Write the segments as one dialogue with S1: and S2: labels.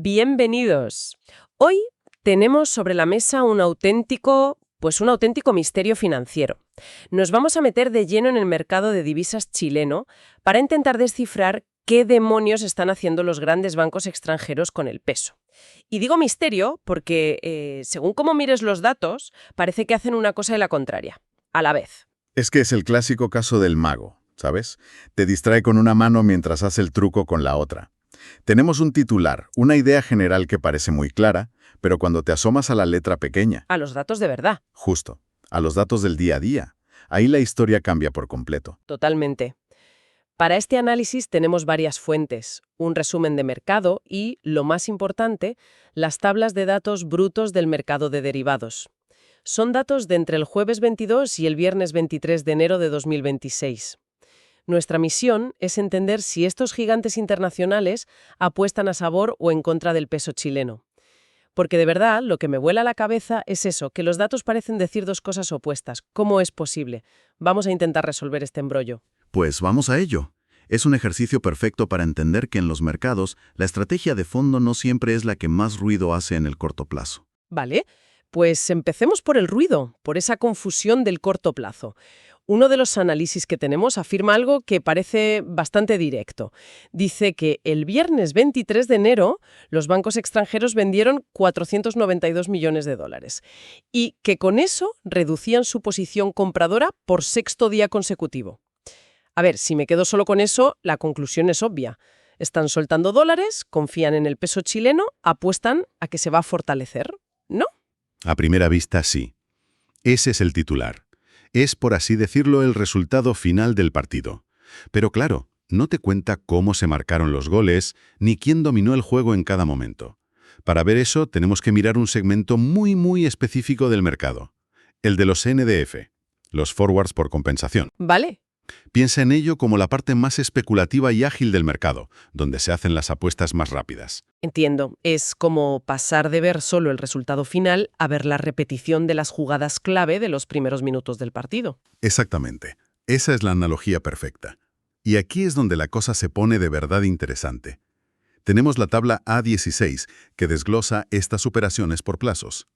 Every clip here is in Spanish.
S1: Bienvenidos. Hoy tenemos sobre la mesa un auténtico misterio financiero. Nos vamos a meter de lleno en el mercado de divisas chileno para intentar descifrar qué demonios están haciendo los grandes bancos extranjeros con el peso. Y digo misterio porque, según cómo mires los datos, parece que hacen una cosa y la contraria, a la vez.
S2: Es que es el clásico caso del mago, ¿sabes? Te distrae con una mano mientras hace el truco con la otra. Tenemos un titular, una idea general que parece muy clara, pero cuando te asomas a la letra pequeña,
S1: A los datos de verdad,
S2: justo, a los datos del día a día, ahí la historia cambia por completo.
S1: totalmente. Para este análisis tenemos varias fuentes, un resumen de mercado y, lo más importante, las tablas de datos brutos del mercado de derivados. Son datos de entre el jueves 22 y el viernes 23 de enero de 2026. Nuestra misión es entender si estos gigantes internacionales apuestan a favor o en contra del peso chileno. Porque de verdad, lo que me vuela la cabeza es eso, que los datos parecen decir dos cosas opuestas. ¿Cómo es posible? Vamos a intentar resolver este embrollo.
S3: Pues vamos a ello. Es un ejercicio perfecto para entender que en los mercados la estrategia de fondo no siempre es la que más ruido hace en el corto plazo.
S1: Vale, pues empecemos por el ruido, por esa confusión del corto plazo. Uno de los análisis que tenemos afirma algo que parece bastante directo. Dice que el viernes 23 de enero los bancos extranjeros vendieron 492 millones de dólares y que con eso reducían su posición compradora por sexto día consecutivo. A ver, si me quedo solo con eso, la conclusión es obvia. Están soltando dólares, confían en el peso chileno, apuestan a que se va a fortalecer, ¿no?
S3: A primera vista, sí. Ese es el titular. Es, por así decirlo, el resultado final del partido. Pero claro, no te cuenta cómo se marcaron los goles, ni quién dominó el juego en cada momento. Para ver eso, tenemos que mirar un segmento muy específico del mercado. El de los NDF, los forwards por compensación.
S1: Vale.
S3: Piensa en ello como la parte más especulativa y ágil del mercado, donde se hacen las apuestas más rápidas.
S1: Entiendo, es como pasar de ver solo el resultado final a ver la repetición de las jugadas clave de los primeros minutos del partido.
S3: Exactamente. Esa es la analogía perfecta. Y aquí es donde la cosa se pone de verdad interesante. Tenemos la tabla A16, que desglosa estas operaciones por plazos.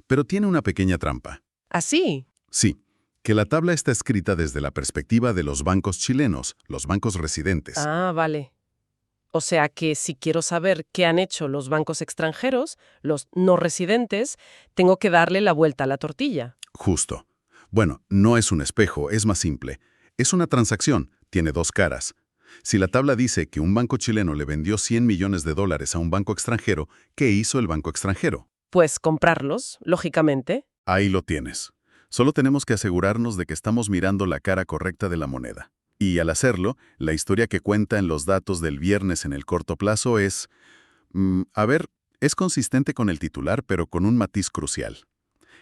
S3: Pero tiene una pequeña trampa.
S1: ¿Así?
S3: Sí, que la tabla está escrita desde la perspectiva de los bancos chilenos, los bancos residentes.
S1: Ah, vale. O sea que si quiero saber qué han hecho los bancos extranjeros, los no residentes, tengo que darle la vuelta a la tortilla.
S3: Justo. Bueno, no es un espejo, es más simple. Es una transacción, tiene dos caras. Si la tabla dice que un banco chileno le vendió 100 millones de dólares a un banco extranjero, ¿qué hizo el banco extranjero?
S1: Pues comprarlos, lógicamente.
S3: Ahí lo tienes. Solo tenemos que asegurarnos de que estamos mirando la cara correcta de la moneda. Y al hacerlo, la historia que cuenta en los datos del viernes en el corto plazo es... es consistente con el titular, pero con un matiz crucial.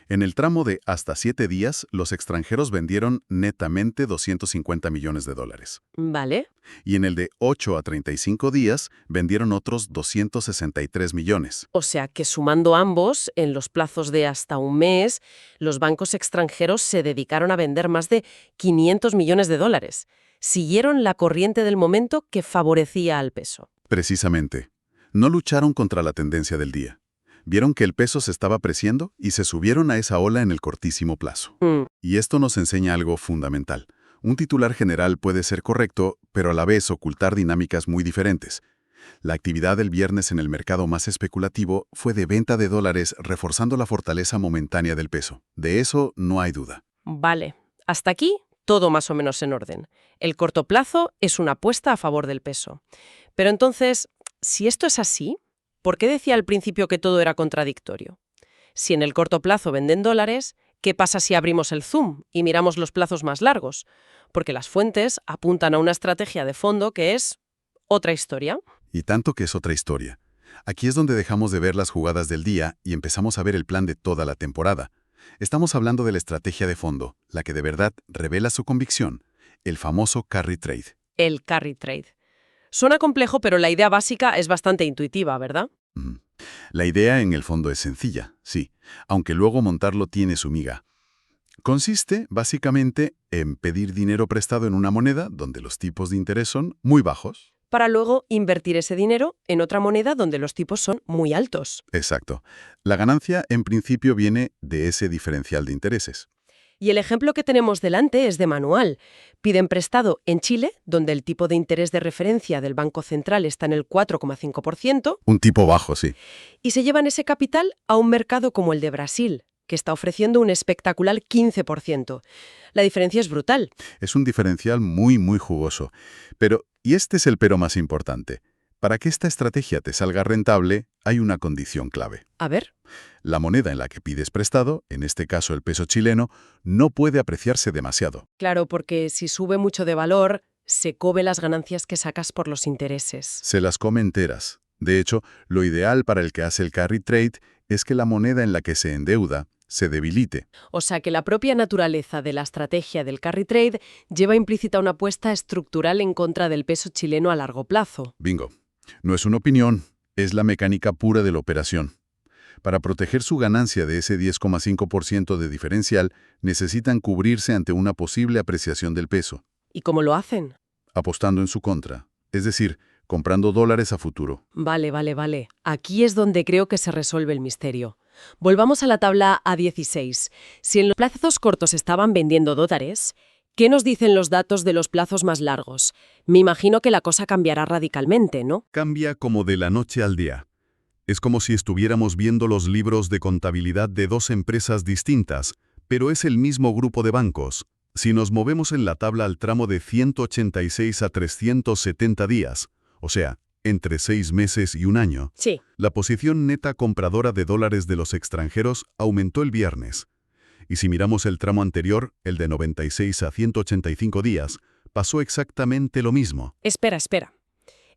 S3: En el tramo de hasta 7 días, los extranjeros vendieron netamente 250 millones de dólares.
S1: Vale.
S3: Y en el de 8 a 35 días, vendieron otros 263 millones.
S1: O sea que sumando ambos, en los plazos de hasta un mes, los bancos extranjeros se dedicaron a vender más de 500 millones de dólares. Siguieron la corriente del momento que favorecía al peso.
S3: Precisamente. No lucharon contra la tendencia del día. Vieron que el peso se estaba apreciando y se subieron a esa ola en el cortísimo plazo. Y esto nos enseña algo fundamental. Un titular general puede ser correcto, pero a la vez ocultar dinámicas muy diferentes. La actividad del viernes en el mercado más especulativo fue de venta de dólares, reforzando la fortaleza momentánea del peso. De eso no hay duda.
S1: Vale. Hasta aquí, todo más o menos en orden. El corto plazo es una apuesta a favor del peso. Pero entonces, si esto es así, ¿por qué decía al principio que todo era contradictorio? Si en el corto plazo venden dólares, ¿qué pasa si abrimos el zoom y miramos los plazos más largos? Porque las fuentes apuntan a una estrategia de fondo que es otra historia.
S3: Y tanto que es otra historia. Aquí es donde dejamos de ver las jugadas del día y empezamos a ver el plan de toda la temporada. Estamos hablando de la estrategia de fondo, la que de verdad revela su convicción, el famoso carry trade.
S1: El carry trade. Suena complejo, pero la idea básica es bastante intuitiva, ¿verdad?
S3: La idea en el fondo es sencilla, sí, aunque luego montarlo tiene su miga. Consiste, básicamente, en pedir dinero prestado en una moneda donde los tipos de interés son muy bajos.
S1: para luego invertir ese dinero en otra moneda donde los tipos son muy altos.
S3: Exacto. La ganancia, en principio, viene de ese diferencial de intereses.
S1: Y el ejemplo que tenemos delante es de Manual. Piden prestado en Chile, donde el tipo de interés de referencia del Banco Central está en el 4,5%,
S3: Un tipo bajo, sí.
S1: y se llevan ese capital a un mercado como el de Brasil, que está ofreciendo un espectacular 15%. La diferencia es brutal.
S3: Es un diferencial muy, muy jugoso. Pero, y este es el pero más importante, para que esta estrategia te salga rentable, hay una condición clave.
S1: A ver.
S3: La moneda en la que pides prestado, en este caso el peso chileno, no puede apreciarse demasiado.
S1: Claro, porque si sube mucho de valor, se cobe las ganancias que sacas por los intereses.
S3: Se las come enteras. De hecho, lo ideal para el que hace el carry trade es que la moneda en la que se endeuda se debilite.
S1: O sea que la propia naturaleza de la estrategia del carry trade lleva implícita una apuesta estructural en contra del peso chileno a largo plazo.
S3: Bingo. No es una opinión, es la mecánica pura de la operación. Para proteger su ganancia de ese 10,5% de diferencial, necesitan cubrirse ante una posible apreciación del peso,
S1: ¿Y cómo lo hacen?
S3: apostando en su contra, es decir, comprando dólares a futuro.
S1: Vale. Aquí es donde creo que se resuelve el misterio. Volvamos a la tabla A16. Si en los plazos cortos estaban vendiendo dólares, ¿qué nos dicen los datos de los plazos más largos? Me imagino que la cosa cambiará radicalmente, ¿no?
S3: Cambia como de la noche al día. Es como si estuviéramos viendo los libros de contabilidad de dos empresas distintas, pero es el mismo grupo de bancos. Si nos movemos en la tabla al tramo de 186 a 370 días, o sea, entre 6 meses y un año,
S1: Sí.
S3: la posición neta compradora de dólares de los extranjeros aumentó el viernes. Y si miramos el tramo anterior, el de 96 a 185 días, pasó exactamente lo mismo.
S1: Espera.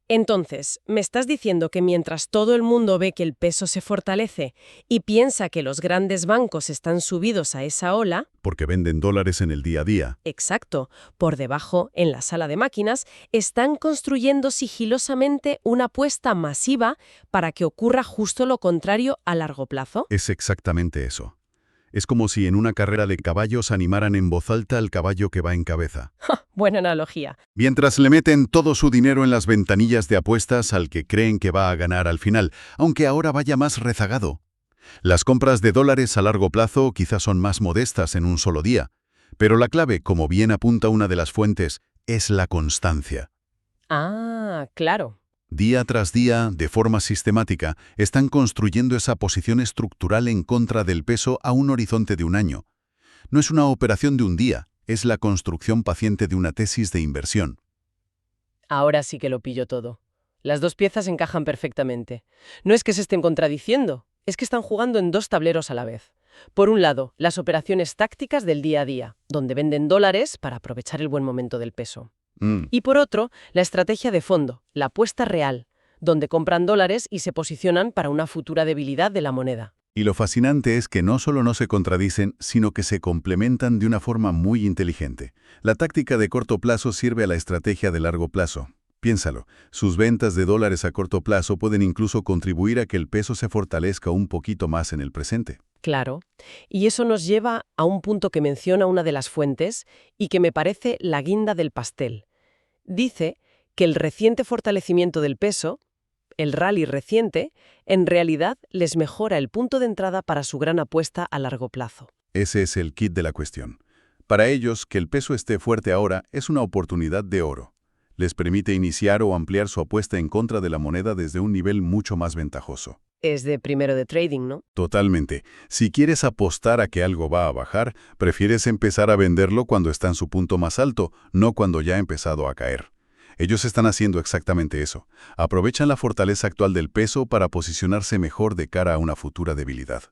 S1: Entonces, ¿me estás diciendo que mientras todo el mundo ve que el peso se fortalece y piensa que los grandes bancos están subidos a esa ola,
S3: Porque venden dólares en el día a día.
S1: exacto, por debajo, en la sala de máquinas, están construyendo sigilosamente una apuesta masiva para que ocurra justo lo contrario a largo plazo?
S3: Es exactamente eso. Es como si en una carrera de caballos animaran en voz alta al caballo que va en cabeza.
S1: Buena analogía.
S3: Mientras le meten todo su dinero en las ventanillas de apuestas al que creen que va a ganar al final, aunque ahora vaya más rezagado. Las compras de dólares a largo plazo quizás son más modestas en un solo día, pero la clave, como bien apunta una de las fuentes, es la constancia.
S1: Ah, claro.
S3: Día tras día, de forma sistemática, están construyendo esa posición estructural en contra del peso a un horizonte de un año. No es una operación de un día, es la construcción paciente de una tesis de inversión.
S1: Ahora sí que lo pillo todo. Las dos piezas encajan perfectamente. No es que se estén contradiciendo, es que están jugando en dos tableros a la vez. Por un lado, las operaciones tácticas del día a día, donde venden dólares para aprovechar el buen momento del peso. Y por otro, la estrategia de fondo, la apuesta real, donde compran dólares y se posicionan para una futura debilidad de la moneda.
S3: Y lo fascinante es que no solo no se contradicen, sino que se complementan de una forma muy inteligente. La táctica de corto plazo sirve a la estrategia de largo plazo. Piénsalo, sus ventas de dólares a corto plazo pueden incluso contribuir a que el peso se fortalezca un poquito más en el presente.
S1: Claro. Y eso nos lleva a un punto que menciona una de las fuentes y que me parece la guinda del pastel. Dice que el reciente fortalecimiento del peso, el rally reciente, en realidad les mejora el punto de entrada para su gran apuesta a largo plazo.
S3: Ese es el kit de la cuestión. Para ellos, que el peso esté fuerte ahora es una oportunidad de oro. Les permite iniciar o ampliar su apuesta en contra de la moneda desde un nivel mucho más ventajoso.
S1: Es de primero de trading, ¿no?
S3: Totalmente. Si quieres apostar a que algo va a bajar, prefieres empezar a venderlo cuando está en su punto más alto, no cuando ya ha empezado a caer. Ellos están haciendo exactamente eso. Aprovechan la fortaleza actual del peso para posicionarse mejor de cara a una futura debilidad.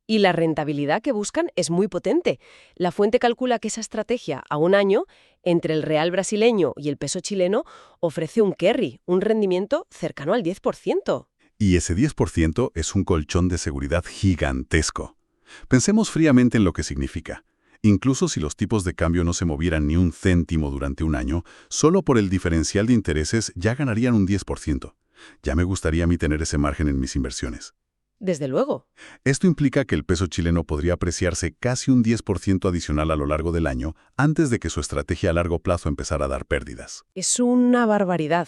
S1: Y la rentabilidad que buscan es muy potente. La fuente calcula que esa estrategia a un año, entre el real brasileño y el peso chileno, ofrece un carry, un rendimiento cercano al 10%.
S3: Y ese 10% es un colchón de seguridad gigantesco. Pensemos fríamente en lo que significa. Incluso si los tipos de cambio no se movieran ni un céntimo durante un año, solo por el diferencial de intereses ya ganarían un 10%. Ya me gustaría a mí tener ese margen en mis inversiones.
S1: Desde luego.
S3: Esto implica que el peso chileno podría apreciarse casi un 10% adicional a lo largo del año antes de que su estrategia a largo plazo empezara a dar pérdidas.
S1: Es una barbaridad.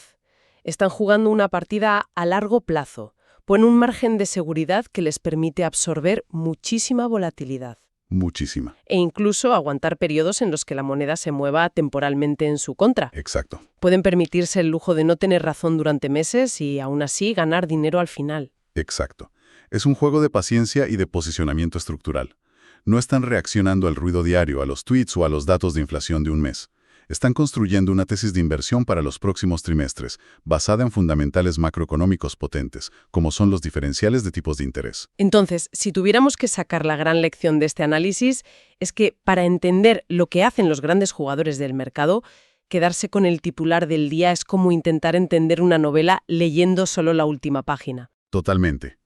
S1: Están jugando una partida a largo plazo. Ponen un margen de seguridad que les permite absorber muchísima volatilidad.
S3: Muchísima.
S1: E incluso aguantar periodos en los que la moneda se mueva temporalmente en su contra.
S3: Exacto.
S1: Pueden permitirse el lujo de no tener razón durante meses y aún así ganar dinero al final.
S3: Exacto. Es un juego de paciencia y de posicionamiento estructural. No están reaccionando al ruido diario, a los tweets o a los datos de inflación de un mes. Están construyendo una tesis de inversión para los próximos trimestres, basada en fundamentales macroeconómicos potentes, como son los diferenciales de tipos de interés.
S1: Entonces, si tuviéramos que sacar la gran lección de este análisis, es que para entender lo que hacen los grandes jugadores del mercado, quedarse con el titular del día es como intentar entender una novela leyendo solo la última página.
S3: Totalmente.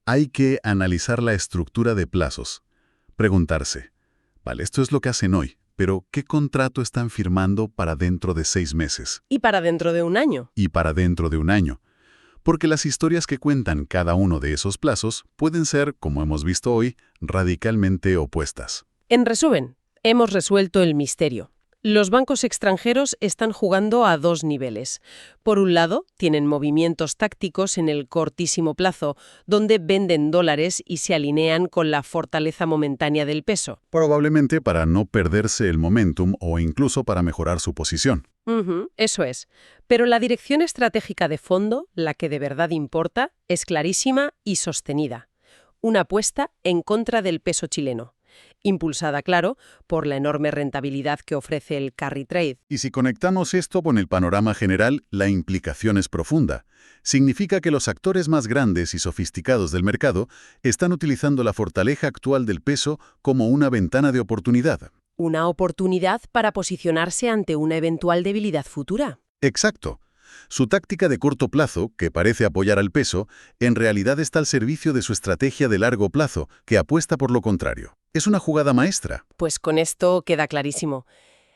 S3: Hay que analizar la estructura de plazos. Preguntarse, vale, esto es lo que hacen hoy, pero ¿qué contrato están firmando para dentro de 6 meses?
S1: Y para dentro de un año.
S3: Y para dentro de un año. Porque las historias que cuentan cada uno de esos plazos pueden ser, como hemos visto hoy, radicalmente opuestas.
S1: En resumen, hemos resuelto el misterio. Los bancos extranjeros están jugando a dos niveles. Por un lado, tienen movimientos tácticos en el cortísimo plazo, donde venden dólares y se alinean con la fortaleza momentánea del peso.
S3: Probablemente para no perderse el momentum o incluso para mejorar su posición.
S1: Eso es. Pero la dirección estratégica de fondo, la que de verdad importa, es clarísima y sostenida. Una apuesta en contra del peso chileno. Impulsada, claro, por la enorme rentabilidad que ofrece el carry trade.
S3: Y si conectamos esto con el panorama general, la implicación es profunda. Significa que los actores más grandes y sofisticados del mercado están utilizando la fortaleza actual del peso como una ventana de oportunidad.
S1: Una oportunidad para posicionarse ante una eventual debilidad futura.
S3: Exacto. Su táctica de corto plazo, que parece apoyar al peso, en realidad está al servicio de su estrategia de largo plazo, que apuesta por lo contrario. Es una jugada maestra.
S1: Pues con esto queda clarísimo.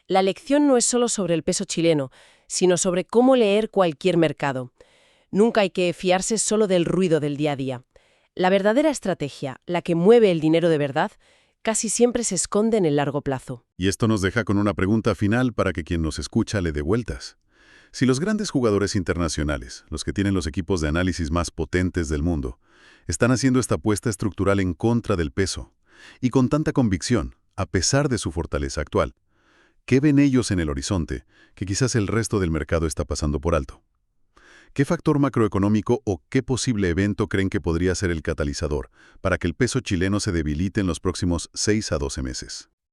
S1: La lección no es solo sobre el peso chileno, sino sobre cómo leer cualquier mercado. Nunca hay que fiarse solo del ruido del día a día. La verdadera estrategia, la que mueve el dinero de verdad, casi siempre se esconde en el largo plazo.
S3: Y esto nos deja con una pregunta final para que quien nos escucha le dé vueltas. Si los grandes jugadores internacionales, los que tienen los equipos de análisis más potentes del mundo, están haciendo esta apuesta estructural en contra del peso, y con tanta convicción, a pesar de su fortaleza actual, ¿qué ven ellos en el horizonte que quizás el resto del mercado está pasando por alto? ¿Qué factor macroeconómico o qué posible evento creen que podría ser el catalizador para que el peso chileno se debilite en los próximos 6 a 12 meses?